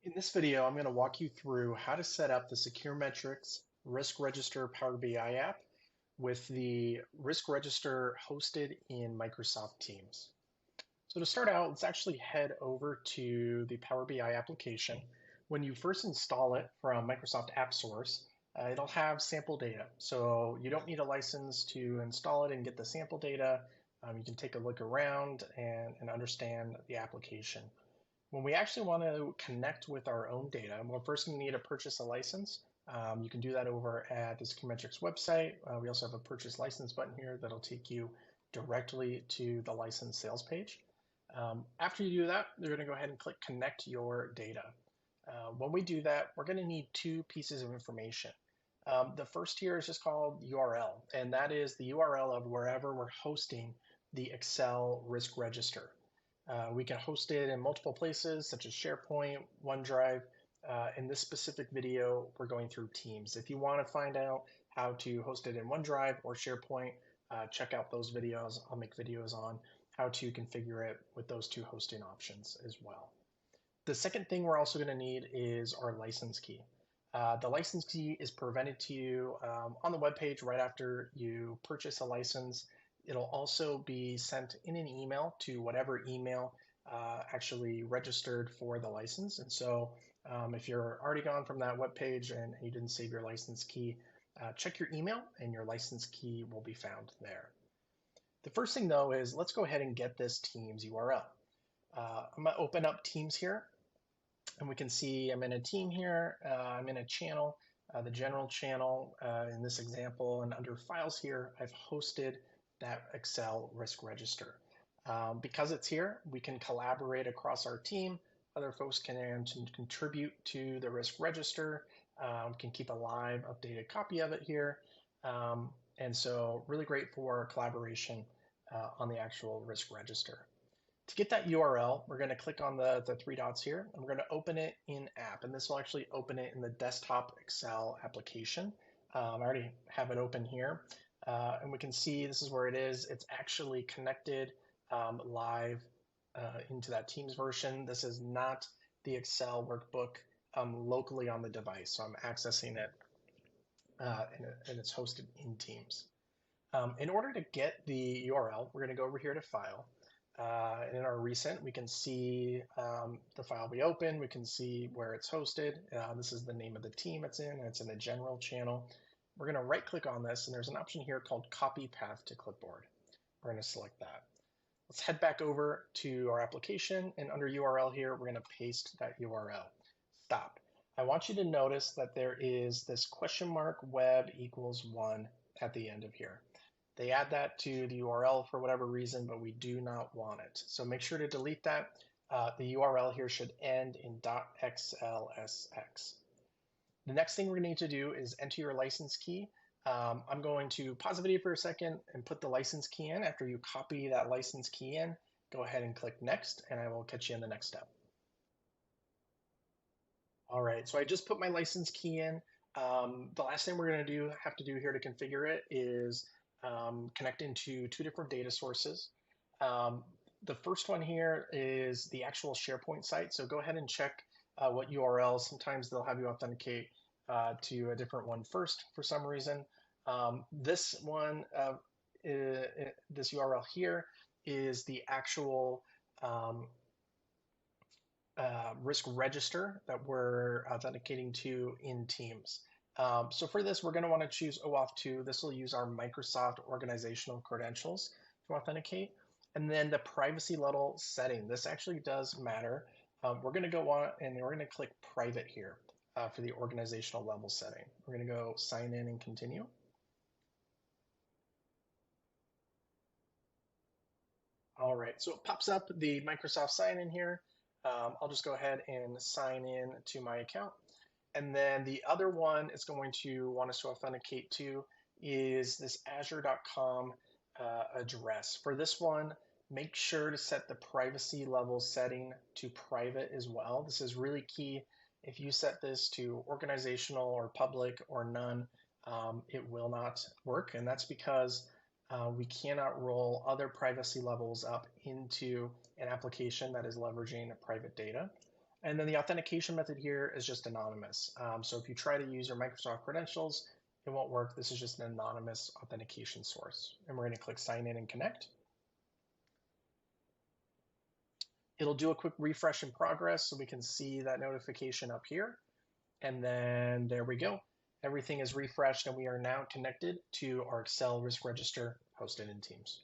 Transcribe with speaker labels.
Speaker 1: In this video, I'm going to walk you through how to set up the SecureMetrics Risk Register Power BI app with the Risk Register hosted in Microsoft Teams. So to start out, let's actually head over to the Power BI application. When you first install it from Microsoft App Source, it'll have sample data. So you don't need a license to install it and get the sample data. You can take a look around and understand the application. When we actually want to connect with our own data, we're first going to need to purchase a license. You can do that over at the SecureMetrics website. We also have a purchase license button here that'll take you directly to the license sales page. After you do that, you're going to go ahead and click Connect Your Data. When we do that, we're going to need two pieces of information. The first here is just called URL, and that is the URL of wherever we're hosting the Excel risk register. We can host it in multiple places, such as SharePoint, OneDrive. In this specific video, we're going through Teams. If you want to find out how to host it in OneDrive or SharePoint, check out those videos. I'll make videos on how to configure it with those two hosting options as well. The second thing we're also going to need is our license key. The license key is provided to you on the web page right after you purchase a license. It'll also be sent in an email to whatever email actually registered for the license. And so if you're already gone from that web page and you didn't save your license key, check your email and your license key will be found there. The first thing though is let's go ahead and get this Teams URL. I'm going to open up Teams here and we can see I'm in a team here. I'm in a channel, the general channel in this example, and under files here, I've hosted that Excel risk register. Because it's here, we can collaborate across our team. Other folks can contribute to the risk register. We can keep a live updated copy of it here. And so really great for collaboration on the actual risk register. To get that URL, we're going to click on the three dots here, and we're going to open it in app. And this will actually open it in the desktop Excel application. I already have it open here. And we can see this is where it is. It's actually connected live into that Teams version. This is not the Excel workbook locally on the device. So I'm accessing it and it's hosted in Teams. In order to get the URL, we're going to go over here to File. And in our recent, we can see the file we opened. We can see where it's hosted. This is the name of the team it's in. And it's in the general channel. We're going to right click on this and there's an option here called Copy Path to Clipboard. We're going to select that. Let's head back over to our application and under URL here, we're going to paste that URL. Stop. I want you to notice that there is this question mark web equals 1 at the end of here. They add that to the URL for whatever reason, but we do not want it. So make sure to delete that. The URL here should end in .xlsx. The next thing we're going to need to do is enter your license key. I'm going to pause the video for a second and put the license key in. After you copy that license key in, go ahead and click Next, and I will catch you in the next step. All right, so I just put my license key in. The last thing we're going to have to do here to configure it is connect into two different data sources. The first one here is the actual SharePoint site. So go ahead and check what URLs. Sometimes they'll have you authenticate to a different one first for some reason. This one, this URL here is the actual risk register that we're authenticating to in Teams. So for this, we're going to want to choose OAuth 2. This will use our Microsoft organizational credentials to authenticate. And then the privacy level setting. This actually does matter. We're going to go on and we're going to click private here for the organizational level setting. We're going to go sign in and continue. All right, so it pops up the Microsoft sign in here. I'll just go ahead and sign in to my account. And then the other one it's going to want us to authenticate to is this azure.com address. For this one, make sure to set the privacy level setting to private as well. This is really key. If you set this to organizational or public or none, it will not work. And that's because we cannot roll other privacy levels up into an application that is leveraging private data. And then the authentication method here is just anonymous. So if you try to use your Microsoft credentials, it won't work. This is just an anonymous authentication source. And we're going to click sign in and connect. It'll do a quick refresh in progress so we can see that notification up here. And then there we go. Everything is refreshed and we are now connected to our Excel risk register hosted in Teams.